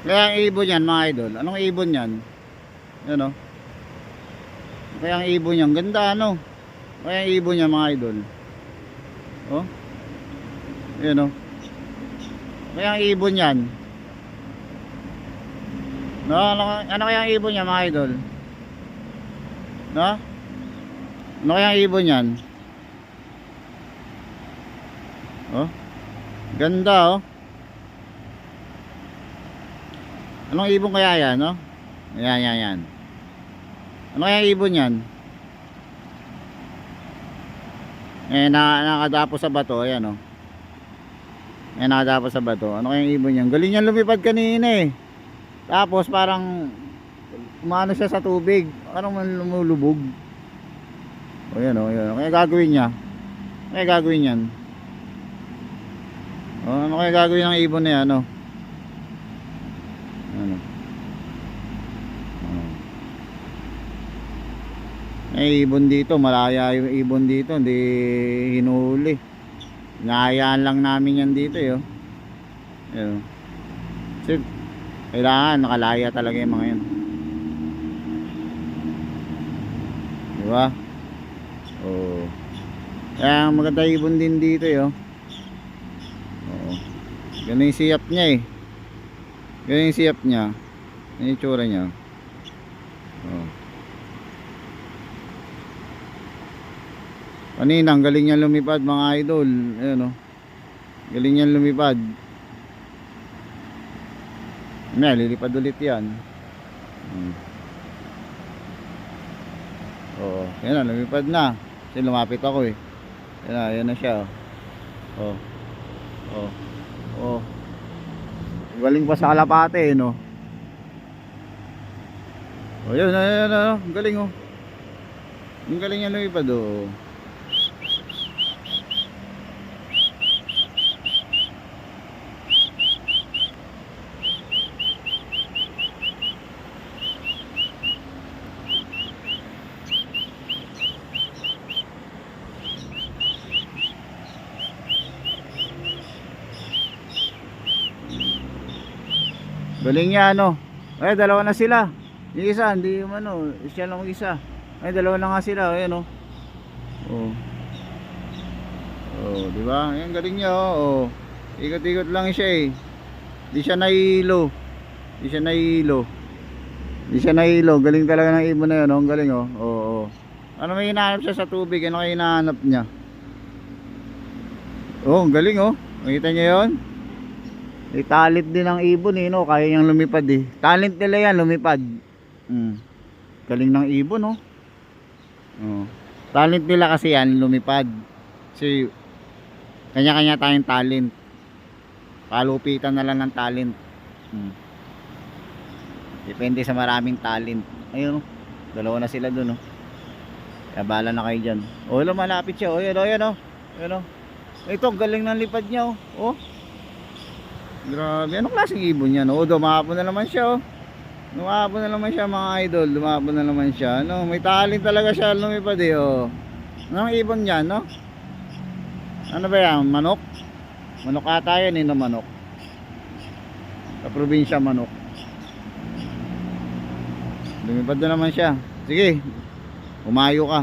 Kaya ang ibon yan mga idol. Anong ibon yan? Yan o. Kaya ang ibon yan. Ganda ano. Kaya ang ibon yan mga idol. Oh. Yan o. Kaya ang ibon yan. No, ano kaya ang ibon yan mga idol? No? Ano kaya ang ibon yan? Oh. Ganda oh. Anong ibon kaya yan, no? Yan. Ano kaya ang ibon yan? Nakadapo sa bato, ayan oh. Nakadapo sa bato. Ano kaya ang ibon yan? Galing yan lumipad kanina eh. Tapos parang umano siya sa tubig. Parang lumulubog. O yan o, yan. Kaya gagawin niya. Kaya gagawin yan. O, ano kaya gagawin ng ibon na yan, ano? Ano? May ibon dito, malaya yung ibon dito, hindi hinuli. Inahayaan lang namin yan dito, yo. Ayun. So, kailangan nakalaya talaga yung mga yan. Diba? Oh. Kaya maganda ibon din dito, yo. Oo. Ganun yung siyap niya eh. Ganun yung siyap niya. Ganun yung tsura niya. Oh. Kanina, ang galing niya lumipad mga idol. Ayan o. Galing niya lumipad. Lilipad ulit yan. Oo. Yan na, lumipad na. Kasi lumapit ako eh. Yan na siya. Oh. Galing pa sa kalapate eh, no? Oh, yun. Ang galing oh. Ang galing niya lumipad oh. Galing niya ano. Ay, dalawa na sila. Yung isa, hindi yung ano, siya lang isa. Ay, dalawa na nga sila, ayan oh. Di ba? Ayan, galing niya oh. Ikot-ikot lang siya eh. Di siya nahihilo. Galing talaga ng ibon na yun, oh. Ang galing oh. Oo. Ano may hinahanap siya sa tubig? Ano may hinahanap niya? Oh, ang galing oh. Makita niyo 'yon? May talent din ang ibon eh, no? Kaya niyang lumipad eh. Talent nila yan, lumipad. Galing ng ibon, no? Talent nila kasi yan, lumipad. Kasi kanya-kanya tayong talent. Palupitan na lang ng talent. Depende sa maraming talent. Ayun, no? Dalawa na sila dun, no? Kaya bahala na kayo dyan. O, malapit siya. O, yan, no? Yan, no? Ito, galing ng lipad niya, oh. Grabe, anong klaseng ibon yan? O, dumapon na naman siya, oh. Dumapon na naman siya mga idol. Dumapon na naman siya, no? May talent talaga siya lumipad eh, oh. Anong ibon yan, no? Ano ba yan? Manok? Manok ata yan, no? Manok. Sa probinsya, manok. Lumipad na naman siya. Sige, umayo ka.